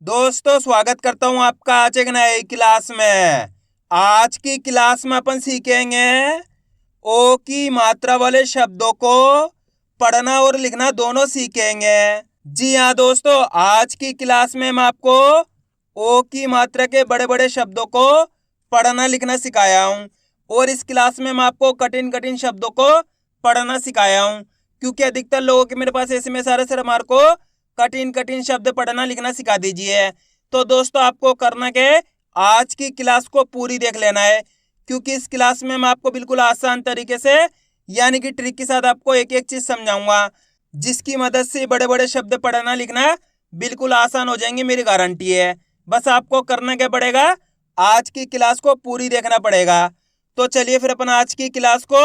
दोस्तों स्वागत करता हूं आपका आज एक नई क्लास में। आज की क्लास में अपन सीखेंगे ओ की मात्रा वाले शब्दों को पढ़ना और लिखना दोनों सीखेंगे। जी हाँ दोस्तों, आज की क्लास में मैं आपको ओ की मात्रा के बड़े बड़े शब्दों को पढ़ना लिखना सिखाया हूं और इस क्लास में मैं आपको कठिन कठिन शब्दों को पढ़ना सिखाया हूं, क्योंकि अधिकतर लोगों के मेरे पास ऐसे में सारे सर हमारे को कठिन कठिन शब्द पढ़ना लिखना सिखा दीजिए। तो दोस्तों आपको करना क्या है, आज की क्लास को पूरी देख लेना है, क्योंकि इस क्लास में मैं आपको बिल्कुल आसान तरीके से यानी कि ट्रिक के साथ आपको एक एक चीज समझाऊंगा, जिसकी मदद से बड़े बड़े शब्द पढ़ना लिखना बिल्कुल आसान हो जाएंगे, मेरी गारंटी है। बस आपको करना क्या पड़ेगा, आज की क्लास को पूरी देखना पड़ेगा। तो चलिए फिर अपन आज की क्लास को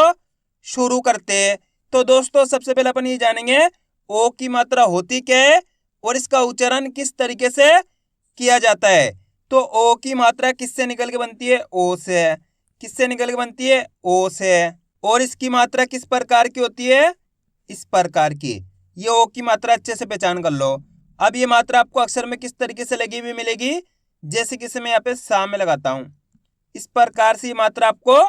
शुरू करते हैं। तो दोस्तों सबसे पहले अपन ये जानेंगे ओ की मात्रा होती क्या है और इसका उच्चारण किस तरीके से किया जाता है। तो ओ की मात्रा किससे निकल के बनती है, ओ से। किससे निकल के बनती है, ओ से। और इसकी मात्रा किस प्रकार की होती है, इस प्रकार की। ये ओ की मात्रा अच्छे से पहचान कर लो। अब ये मात्रा आपको अक्षर में किस तरीके से लगी हुई मिलेगी, जैसे कि मैं यहाँ पे सा में लगाता हूं, इस प्रकार से ये मात्रा आपको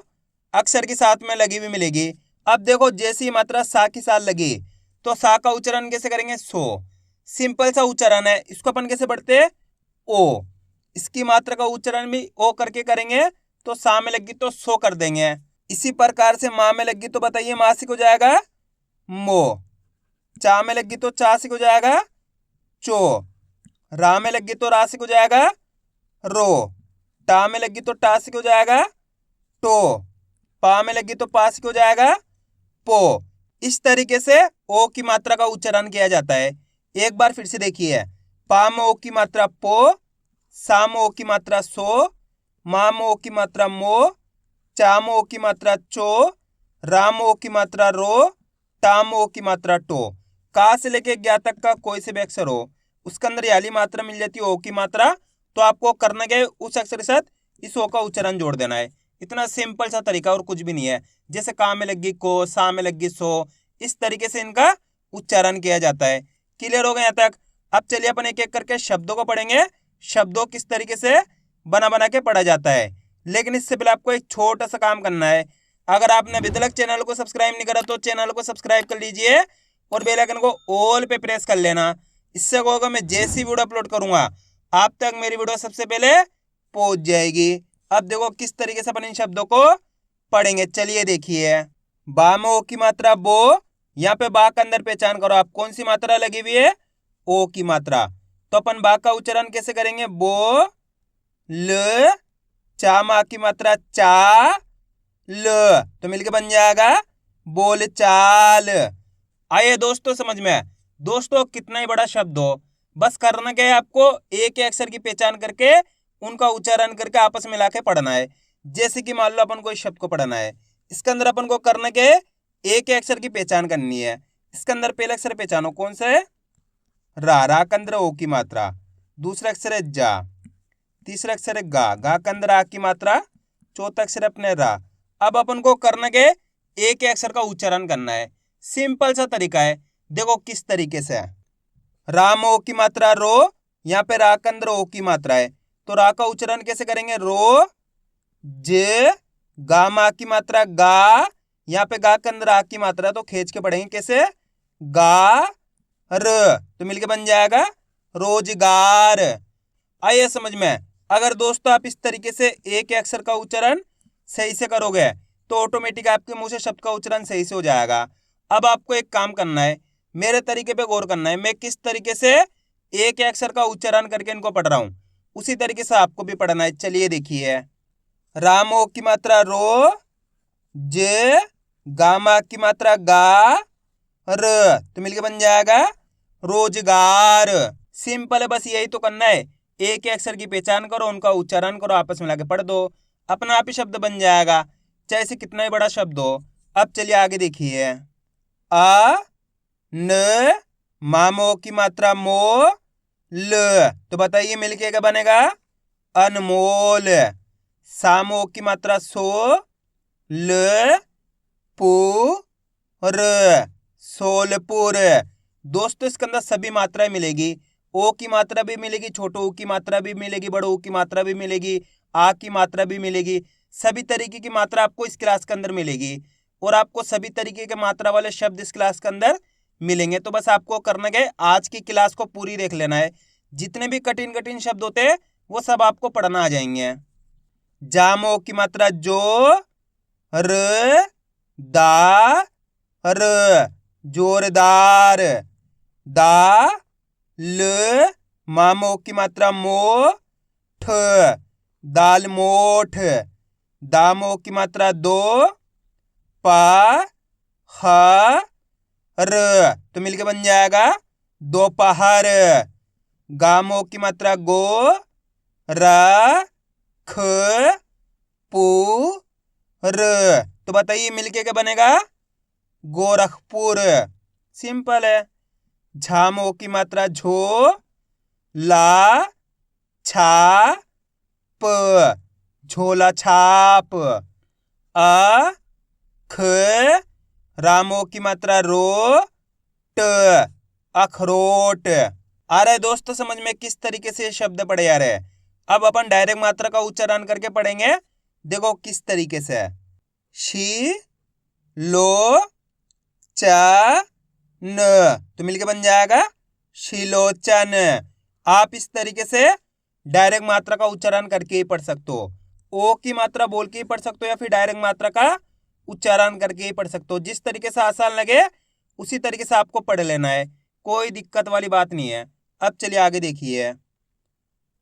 अक्षर के साथ में लगी हुई मिलेगी। अब देखो जैसी ये मात्रा सा के साथ लगी तो सा का उच्चारण कैसे करेंगे, सो। सिंपल सा उच्चारण है, इसको अपन कैसे पढ़ते हैं, ओ। इसकी मात्रा का उच्चारण भी ओ करके करेंगे, तो सा में लगी तो सो कर देंगे। इसी प्रकार से माँ में लगी तो बताइए मासिक हो जाएगा मो। चा में लगी तो चासिक हो जाएगा चो। रा में लगी तो रासिक हो जाएगा रो। टा में लगी तो टासिक हो जाएगा टो। पा में लगी तो पासिक हो जाएगा पो। इस तरीके से ओ की मात्रा का उच्चारण किया जाता है। एक बार फिर से देखिए, पा में ओ की मात्रा पो, सा में ओ की मात्रा सो, मा में ओ की मात्रा मो, चा में ओ की मात्रा चो, रा में ओ की मात्रा रो, टा में ओ की मात्रा टो। का से लेके ज्ञा तक का कोई से भी अक्षर हो, उसके अंदर याली मात्रा मिल जाती है ओ की मात्रा, तो आपको करना क्या है, उस अक्षर के साथ इस ओ का उच्चारण जोड़ देना है। इतना सिंपल सा तरीका और कुछ भी नहीं है। जैसे का में लगी को, सा में लगी सो, इस तरीके से इनका उच्चारण किया जाता है। क्लियर हो गया यहाँ तक। अब चलिए अपन एक एक करके शब्दों को पढ़ेंगे, शब्दों किस तरीके से बना बना के पढ़ा जाता है। लेकिन इससे पहले आपको एक छोटा सा काम करना है। अगर आपने अभी तक चैनल को सब्सक्राइब नहीं करा तो चैनल को सब्सक्राइब कर लीजिए और बेल आइकन को ऑल पे प्रेस कर लेना। इससे होगा मैं जैसी वीडियो अपलोड करूंगा आप तक मेरी वीडियो सबसे पहले पहुंच जाएगी। अब देखो किस तरीके से अपन इन शब्दों को पढ़ेंगे, चलिए देखिए। बा में ओ की मात्रा बो, यहाँ पे बा के अंदर पहचान करो आप कौन सी मात्रा लगी हुई है, ओ की मात्रा। तो अपन बा का उच्चारण कैसे करेंगे, बो ल। चा मा की मात्रा चा ल, तो मिलके बन जाएगा बोल चाल। आइए दोस्तों समझ में। दोस्तों कितना ही बड़ा शब्द हो, बस करना क्या है, आपको एक एक अक्षर की पहचान करके उनका उच्चारण करके आपस में मिला के पढ़ना है। जैसे कि मान लो अपन कोई शब्द को पढ़ना है, इसके अंदर अपन को करना क्या है, एक एक अक्षर की पहचान करनी है। इसके अंदर पहला अक्षर पहचानो कौन सा है, रा के अंदर ओ की मात्रा। दूसरा अक्षर है जा, तीसरा अक्षर है गा के अंदर आ की मात्रा, चौथा अक्षर अपने रा। अब अपन को करना क्या है, एक एक अक्षर का उच्चारण करना है। सिंपल सा तरीका है, देखो किस तरीके से है। राम ओ की मात्रा रो, यहाँ पे रा के अंदर ओ की मात्रा है, तो रा का उच्चारण कैसे करेंगे, रो ज। गा मा की मात्रा गा, यहाँ पे गा के अंदर आ की मात्रा, तो खींच के पढ़ेंगे कैसे, गा र, तो मिलके बन जाएगा रोजगार। आइए समझ में। अगर दोस्तों आप इस तरीके से एक अक्षर का उच्चारण सही से करोगे तो ऑटोमेटिक आपके मुंह से शब्द का उच्चारण सही से हो जाएगा। अब आपको एक काम करना है, मेरे तरीके पे गौर करना है। मैं किस तरीके से एक अक्षर का उच्चारण करके इनको पढ़ रहा हूं, उसी तरीके से आपको भी पढ़ना है। चलिए देखिए, रामो की मात्रा रो, ज। गामा की मात्रा गा र, तो मिलके बन जाएगा रोजगार। सिंपल है, बस यही तो करना है। एक एक अक्षर की पहचान करो, उनका उच्चारण करो, आपस में लाके पढ़ दो, अपना आप ही शब्द बन जाएगा, चाहे से कितना ही बड़ा शब्द हो। अब चलिए आगे देखिए, आ न मामो की मात्रा मो ल, तो बताइए मिलके क्या बनेगा, अनमोल। सामो की मात्रा सो ल पू र, सोलपुर। दोस्तों इसके अंदर सभी मात्राएं मिलेगी, ओ की मात्रा भी मिलेगी, छोटे ऊ की मात्रा भी मिलेगी, बड़े ऊ की मात्रा भी मिलेगी, आ की मात्रा भी मिलेगी। सभी तरीके की मात्रा आपको इस क्लास के अंदर मिलेगी और आपको सभी तरीके के मात्रा वाले शब्द इस क्लास के अंदर मिलेंगे। तो बस आपको करना क्या है, आज की क्लास को पूरी देख लेना है। जितने भी कठिन कठिन शब्द होते हैं वो सब आपको पढ़ना आ जाएंगे। जामो की मात्रा जो, र, दा, र, जोरदार। दा, ल, मामो की मात्रा मो, ठ, दाल मोठ। दामो की मात्रा दो, पा, ह, र, तो मिलके बन जाएगा दोपहर। गामो की मात्रा गो, रा, ख, पू, र, तो बताइए मिलके क्या बनेगा, गोरखपुर। सिंपल है। झामो की मात्रा झो, ला, छा, प, झोला छाप। अ, ख, रामो की मात्रा रो, ट, अखरोट। आ रहा है दोस्तों समझ में किस तरीके से ये शब्द पढ़े जा रहे हैं। अब अपन डायरेक्ट मात्रा का उच्चारण करके पढ़ेंगे। देखो किस तरीके से, शी, लो, चा, न, तो मिलके बन जाएगा शिलोचन। आप इस तरीके से डायरेक्ट मात्रा का उच्चारण करके ही पढ़ सकते हो। ओ की मात्रा बोल के ही पढ़ सकते हो या फिर डायरेक्ट मात्रा का उच्चारण करके ही पढ़ सकते हो। जिस तरीके से आसान लगे उसी तरीके से आपको पढ़ लेना है, कोई दिक्कत वाली बात नहीं है। अब चलिए आगे देखिए।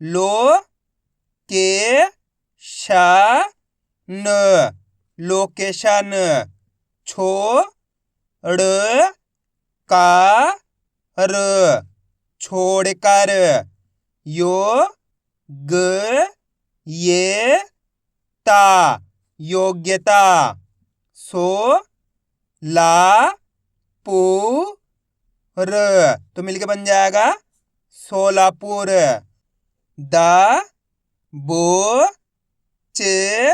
लो, के, शा, न, लोकेशन। छो, ड़, का, र, छोड़कर। यो, ग, ये, ता, योग्यता। सो, ला, पू, र, तो मिलके बन जाएगा सोलापुर। दा, बो, चे,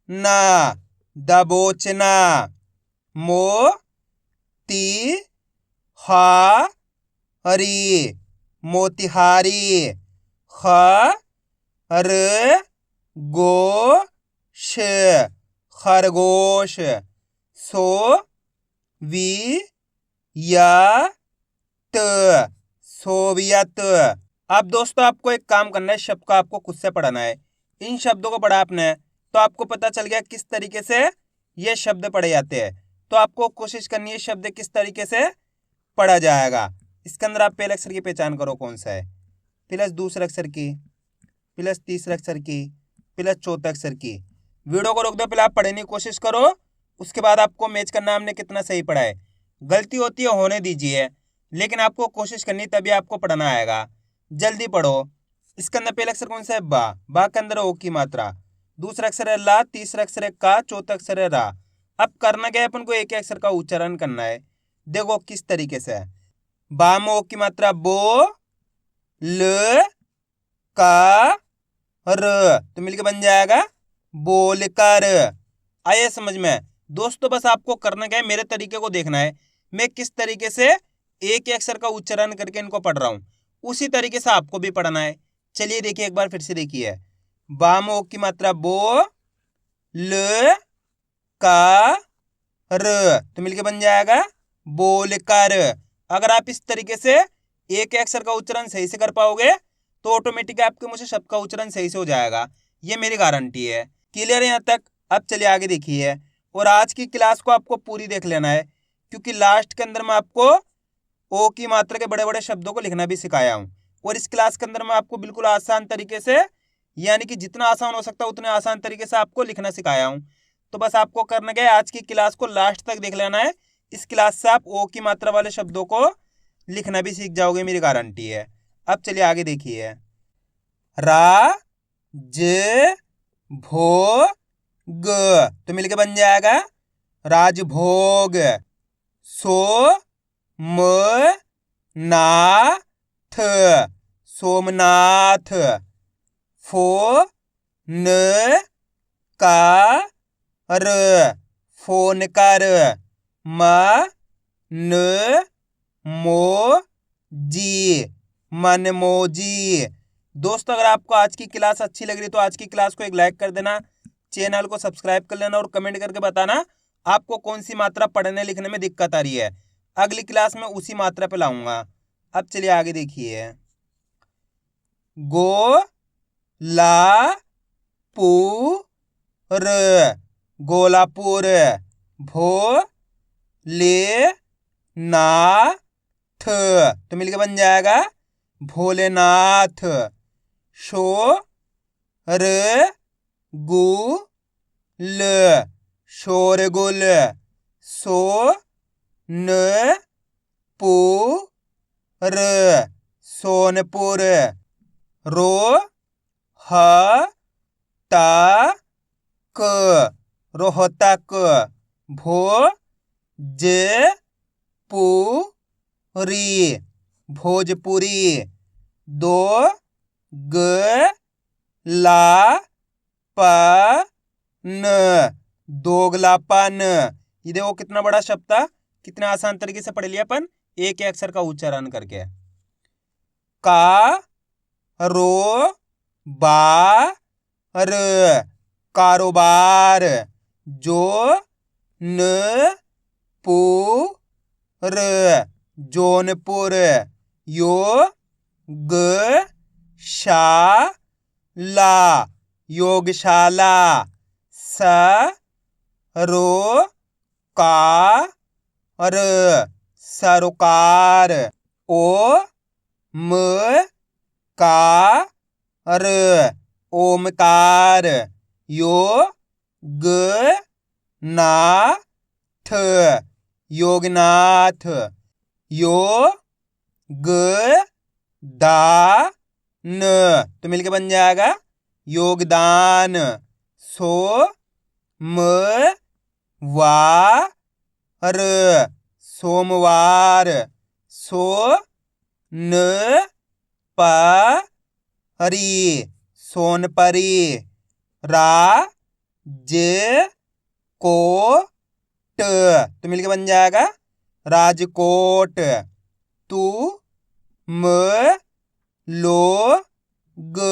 ना, दबोचना। मो, ती, हा, हरी, मोतिहारी। ख, र, गो, श, खरगोश। सो, वी, या, त, सोवियत। अब दोस्तों आपको एक काम करना है, शब्द को आपको खुद से पढ़ना है। इन शब्दों को पढ़ा आपने तो आपको पता चल गया किस तरीके से ये शब्द पढ़े जाते हैं। तो आपको कोशिश करनी है शब्द किस तरीके से पढ़ा जाएगा। इसके अंदर आप पहले अक्षर की पहचान करो कौन सा है, प्लस दूसरे अक्षर की, प्लस तीसरे अक्षर की, प्लस चौथे अक्षर की। वीडियो को रोक दो, पहले आप पढ़ने की कोशिश करो, उसके बाद आपको मैच करना हमने कितना सही पढ़ा है। गलती होती है होने दीजिए, लेकिन आपको कोशिश करनी तभी आपको पढ़ना आएगा। जल्दी पढ़ो। इसके अंदर पहला अक्षर कौन सा है, बा। बा के अंदर ओ की मात्रा। दूसरा अक्षर है ला, तीसरा अक्षर है का, चौथा अक्षर है रा। अब करना क्या है, अपन को एक ही अक्षर का उच्चारण करना है। देखो किस तरीके से है। बामो की मात्रा बो, ल, का, र, तो मिलके बन जाएगा बोलकर। आइए समझ में दोस्तों, बस आपको करना क्या है, मेरे तरीके को देखना है। मैं किस तरीके से एक ही अक्षर का उच्चारण करके इनको पढ़ रहा हूं, उसी तरीके से आपको भी पढ़ना है। चलिए देखिए एक बार फिर से देखिए। बामो की मात्रा बो, ल, का, र, तो मिलके बन जाएगा बोलकर। अगर आप इस तरीके से एक अक्षर का उच्चारण सही से कर पाओगे तो ऑटोमेटिक आपके मुझे शब्द का उच्चारण सही से हो जाएगा, ये मेरी गारंटी है। क्लियर है यहाँ तक? अब चलिए आगे देखिए। और आज की क्लास को आपको पूरी देख लेना है, क्योंकि लास्ट के अंदर मैं आपको ओ की मात्रा के बड़े बड़े शब्दों को लिखना भी सिखाया हूँ। और इस क्लास के अंदर मैं आपको बिल्कुल आसान तरीके से, यानी कि जितना आसान हो सकता है उतने आसान तरीके से आपको लिखना सिखाया हूँ। तो बस आपको करना क्या है, आज की क्लास को लास्ट तक देख लेना है। इस क्लास से आप ओ की मात्रा वाले शब्दों को लिखना भी सीख जाओगे, मेरी गारंटी है। अब चलिए आगे देखिए। रा, ज, भो, ग, तो मिलके बन जाएगा राजभोग। सो, म, ना, थ, सोमनाथ। फो, न, का, र, फोन कर। म, न, मो, जी, मनमोजी। दोस्तों अगर आपको आज की क्लास अच्छी लग रही तो आज की क्लास को एक लाइक कर देना, चैनल को सब्सक्राइब कर लेना और कमेंट करके बताना आपको कौन सी मात्रा पढ़ने लिखने में दिक्कत आ रही है। अगली क्लास में उसी मात्रा पे लाऊंगा। अब चलिए आगे देखिए। गो ला पू र गोलापुर। भो ले ना थ तो मिलकर बन जाएगा भोलेनाथ। शो र गु ल शोरगुल। सो न पू र सोनपुर। रो ह ता क रोहतक। भो जे पू री भोजपुरी। दो ग ला प न दोगलापन। ये देखो कितना बड़ा शब्द था, कितना आसान तरीके से पढ़ लिया अपन एक अक्षर का उच्चारण करके। का रो बा र कारोबार। जो न पू र जौनपुर। यो ग शा ला योगशाला। स रो का र सरोकार। ओ म का र ओमकार। यो ग ना थ योगनाथ। यो ग दा न तो मिलके बन जाएगा योगदान। सो म वा र सोमवार। सो न प री सोनपरी। रा जे को ट तो मिलके बन जाएगा राजकोट। तू म लो ग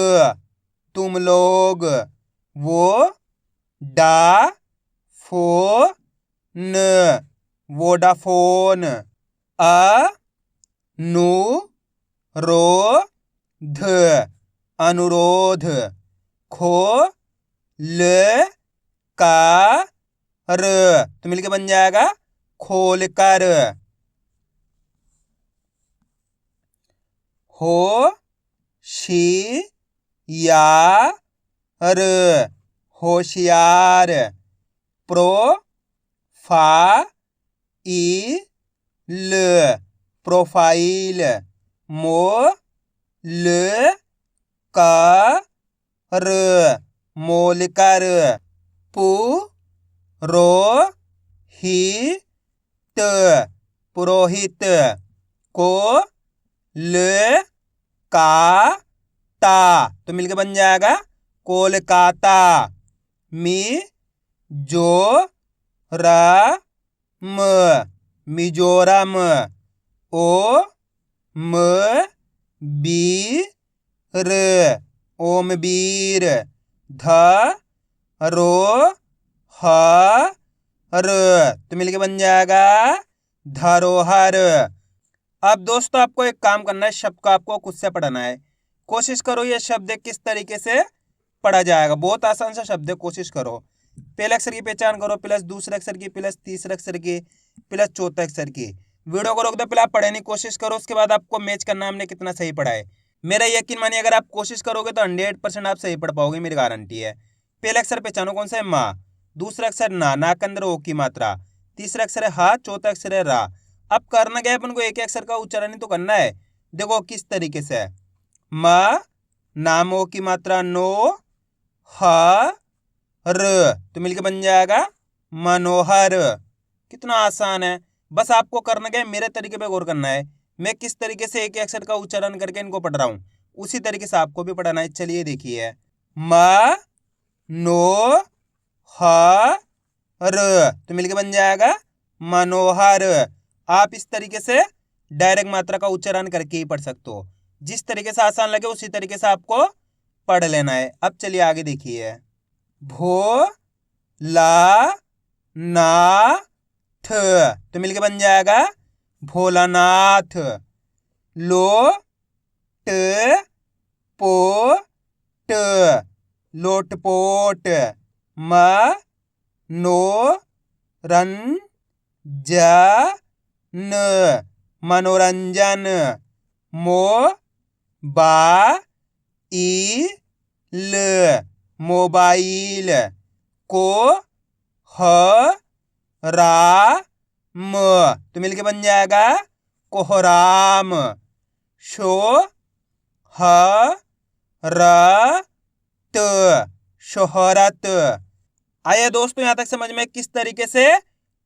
तुम लोग। वो डा फो न वोडाफोन। अ नु रो ध अनुरोध। खो ल का र तो मिलके बन जाएगा खोल कर। हो शी या र होशियार। प्रो फा ई ल प्रोफाइल। मो ल का र मोलकर। पु रो ही त पुरोहित। को ल का ता तो मिलके बन जाएगा कोलकाता। मी जो रा म मिजोरम। ओ म बी र ओमवीर। ध रो ह र तो मिलके बन जाएगा धरोहर। अब दोस्तों आपको एक काम करना है, शब्द को आपको खुद से पढ़ना है। कोशिश करो ये शब्द किस तरीके से पढ़ा जाएगा। बहुत आसान सा शब्द है, कोशिश करो। पहले अक्षर की पहचान करो, प्लस दूसरे अक्षर की, प्लस तीसरे अक्षर की, प्लस चौथे अक्षर की। वीडियो को रोक दो, पहले आप पढ़ने की कोशिश करो, उसके बाद आपको मैच करना हमने कितना सही पढ़ा है। मेरा यकीन मानिए अगर आप कोशिश करोगे तो 100% आप सही पढ़ पाओगे, मेरी गारंटी है। पहले अक्षर पहचानो कौन सा है, माँ। दूसरा अक्षर ना, ना के अंदर ओ की मात्रा। तीसरा अक्षर है हा, चौथा अक्षर है रा। अब करना क्या है, अपन को एक अक्षर का उच्चारण ही तो करना है। देखो किस तरीके से, म नामो की मात्रा नो, ह र तो मिलके बन जाएगा मनोहर। कितना आसान है। बस आपको करना क्या है, मेरे तरीके पे गौर करना है। मैं किस तरीके से एक अक्षर का उच्चारण करके इनको पढ़ रहा हूं, उसी तरीके से आपको भी पढ़ना है। चलिए देखिए, म नो ह र तो मिलके बन जाएगा मनोहर। आप इस तरीके से डायरेक्ट मात्रा का उच्चारण करके ही पढ़ सकते हो। जिस तरीके से आसान लगे उसी तरीके से आपको पढ़ लेना है। अब चलिए आगे देखिए। भो ला ना थ, तो मिलके बन जाएगा भोलानाथ। लो ट पो ट, लोटपोट। म नो रन ज न, मनोरंजन। मो बा ई ल, मोबाइल। को ह रा म, तो मिलके बन जाएगा कोहराम। शो ह र त, शोहरत। आइए दोस्तों, यहां तक समझ में किस तरीके से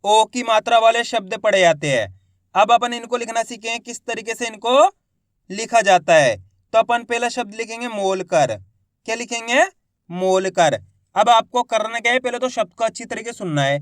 ओ की मात्रा वाले शब्द पढ़े जाते हैं। अब अपन इनको लिखना सीखेंगे किस तरीके से इनको लिखा जाता है। तो अपन पहला शब्द लिखेंगे मोलकर। क्या लिखेंगे? मोलकर। अब आपको करना क्या है, पहले तो शब्द को अच्छी तरीके सुनना है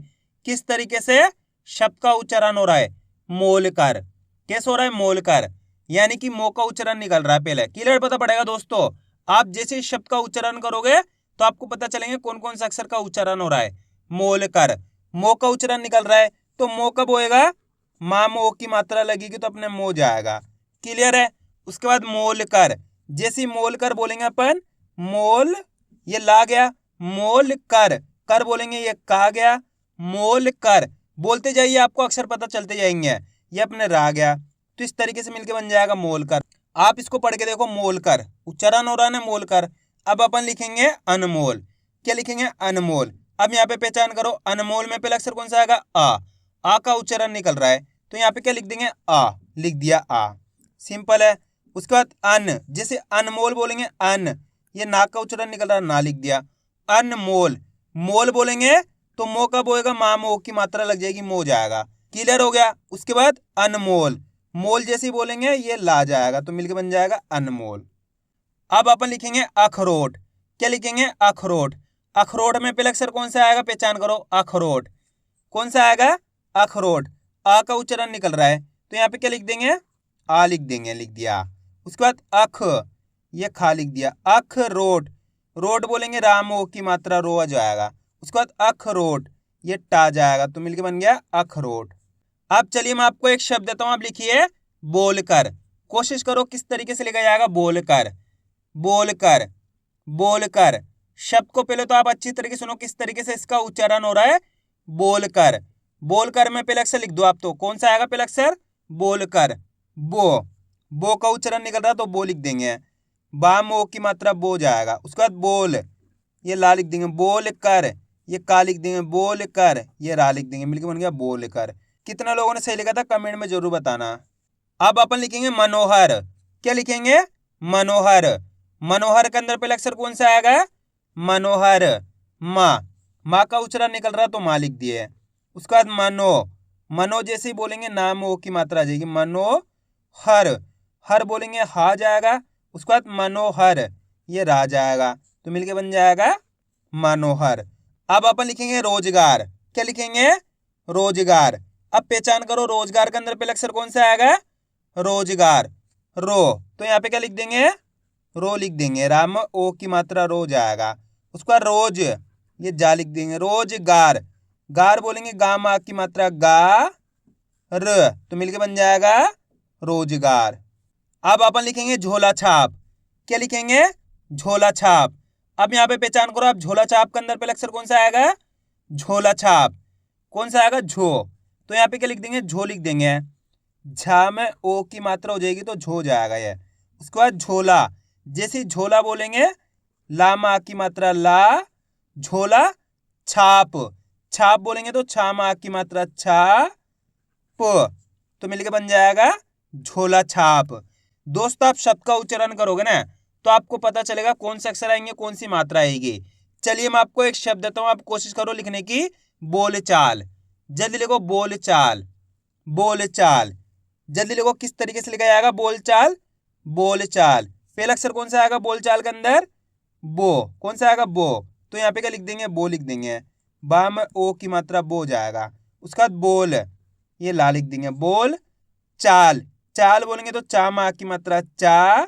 किस तरीके से शब्द का उच्चारण हो रहा है। मोलकर कैसे हो रहा है? मोलकर, यानी कि मो का उच्चारण निकल रहा है। पहले क्लियर पता पड़ेगा दोस्तों। आप जैसे इस शब्द का उच्चारण करोगे तो आपको पता चलेंगे कौन कौन से अक्षर का उच्चारण हो रहा है। मोलकर, मो का उच्चारण निकल रहा है तो मो कब होएगा? माँ मो की मात्रा लगेगी तो अपने मो जाएगा। क्लियर है? उसके बाद मोलकर, जैसे मोलकर बोलेंगे अपन, मोल ये ला गया, मोल कर, कर बोलेंगे ये का गया, मोल कर। बोलते जाइए आपको अक्षर पता चलते जाएंगे। ये अपने रा गया, तो इस तरीके से मिलके बन जाएगा मोलकर। आप इसको पढ़ के देखो, मोलकर उच्चारण हो रहा है ना, मोलकर। अब अपन लिखेंगे अनमोल। क्या लिखेंगे? अनमोल। अब यहाँ पे पहचान करो, अनमोल में पहला अक्षर कौन सा आएगा? आ का उच्चारण निकल रहा है तो यहाँ पे क्या लिख देंगे? आ, लिख दिया आ, सिंपल है। उसके बाद अन, जैसे अनमोल बोलेंगे अन, ये ना का उच्चारण निकल रहा है, ना लिख दिया। अनमोल, मोल बोलेंगे तो मो कब होएगा? माँ मो की मात्रा लग जाएगी, मो जाएगा। क्लियर हो गया? उसके बाद अनमोल, मोल जैसे ही बोलेंगे ये ला जाएगा तो मिलके बन जाएगा अनमोल। अब अपन लिखेंगे अखरोट। क्या लिखेंगे? अखरोट। अखरोट में पहले अक्षर कौन सा आएगा? पहचान करो, अखरोट। कौन सा आएगा? अखरोट। आ का उच्चारण निकल रहा है तो यहाँ पे क्या लिख देंगे? आ लिख देंगे, लिख दिया। उसके बाद अख, ये खा लिख दिया, अखरोट। रोट बोलेंगे राम ओ की मात्रा रो आ जाएगा। उसके बाद अखरोट, ये टा जाएगा तो मिलके बन गया अखरोट। अब चलिए मैं आपको एक शब्द देता हूं, आप लिखिए बोलकर। कोशिश करो किस तरीके से लिखा जाएगा, बोलकर। बोलकर, बोलकर शब्द को पहले तो आप अच्छी तरीके से सुनो किस तरीके से इसका उच्चारण हो रहा है। बोलकर, बोलकर में पहले अक्षर लिख दो आप, तो कौन सा आएगा पहला अक्षर? बोलकर। बो का उच्चारण निकल रहा है तो बो लिख देंगे, बा मो की मात्रा बो जाएगा। उसके बाद बोल, ये ला लिख देंगे, बोल कर, ये का लिख देंगे, बोल कर, ये रा लिख देंगे, मिलकर बन गया बोल कर। कितना लोगों ने सही लिखा था कमेंट में जरूर बताना। अब अपन लिखेंगे मनोहर। क्या लिखेंगे? मनोहर। मनोहर के अंदर पहले अक्षर कौन सा आएगा? मनोहर, माँ का उच्चारण निकल रहा तो माँ लिख दिए। उसके बाद मनो, मनो जैसे ही बोलेंगे नाम ओ की मात्रा आ जाएगी, मनो हर, हर बोलेंगे हा जाएगा। उसके बाद मनोहर, ये रा जाएगा तो मिलके बन जाएगा मनोहर। अब अपन लिखेंगे रोजगार। क्या लिखेंगे? रोजगार। अब पहचान करो, रोजगार के अंदर पहले अक्षर कौन सा आएगा? रोजगार, रो, तो यहाँ पे क्या लिख देंगे? रो लिख देंगे, राम ओ की मात्रा रो जाएगा। उसके बाद रोज, ये जा लिख देंगे, रोजगार। गार बोलेंगे गा मा की मात्रा गा र, तो मिलके बन जाएगा रोजगार। अब अपन लिखेंगे झोला छाप। क्या लिखेंगे? झोला छाप। अब यहाँ पे पहचान करो आप, झोला छाप के अंदर पहले अक्षर कौन सा आएगा? झोला छाप। कौन सा आएगा? झो, तो यहाँ पे क्या लिख देंगे? झो लिख देंगे, झा में ओ की मात्रा हो जाएगी तो झो जाएगा ये। उसके बाद झोला, जैसे झोला बोलेंगे ला मा की मात्रा ला, झोला छाप, छाप बोलेंगे तो छा मा की मात्रा छा प, तो मिलके बन जाएगा झोला छाप। दोस्तों आप शब्द का उच्चारण करोगे ना तो आपको पता चलेगा कौन से अक्षर आएंगे, कौन सी मात्रा आएगी। चलिए मैं आपको एक शब्द देता हूं, आप कोशिश करो लिखने की। बोलचाल। जल्दी लिखो, बोलचाल। बोलचाल, जल्दी लिखो किस तरीके से लिखा जाएगा? बोलचाल, बोलचाल। पहला अक्षर कौन सा आएगा बोलचाल के अंदर? बो। कौन सा आएगा? बो, तो यहाँ पे क्या लिख देंगे? बो लिख देंगे, बा में ओ की मात्रा बो जाएगा। उसके बाद बोल, ये ला लिख देंगे, बोल चाल। चाल बोलेंगे तो चा मा की मात्रा चा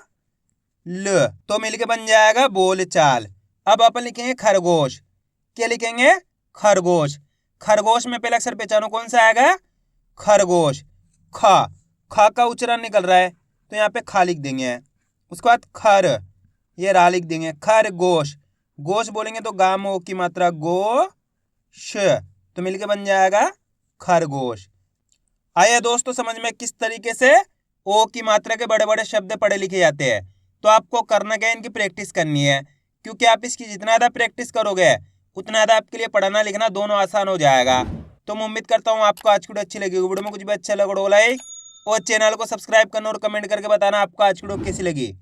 ल, तो मिलके बन जाएगा बोलचाल। अब अपन लिखेंगे खरगोश। क्या लिखेंगे? खरगोश। खरगोश में पहला अक्षर पहचानो कौन सा आएगा? खरगोश। ख, ख का उच्चारण निकल रहा है तो यहाँ पे खा लिख देंगे। उसके बाद खर, ये रा लिख देंगे। खरगोश, गोश बोलेंगे तो गाम ओ की मात्रा गो श, तो मिलके बन जाएगा खरगोश। आइए दोस्तों समझ में किस तरीके से ओ की मात्रा के बड़े बड़े शब्द पढ़े लिखे जाते हैं। तो आपको करना क्या है, इनकी प्रैक्टिस करनी है, क्योंकि आप इसकी जितना ज़्यादा प्रैक्टिस करोगे उतना ज़्यादा आपके लिए पढ़ना लिखना दोनों आसान हो जाएगा। तो मैं उम्मीद करता हूँ आपको आज की वीडियो अच्छी लगी। वीडियो में कुछ भी अच्छा लगा तो लाइक और चैनल को सब्सक्राइब करना और कमेंट करके बताना आपको आज की वीडियो कैसी लगी।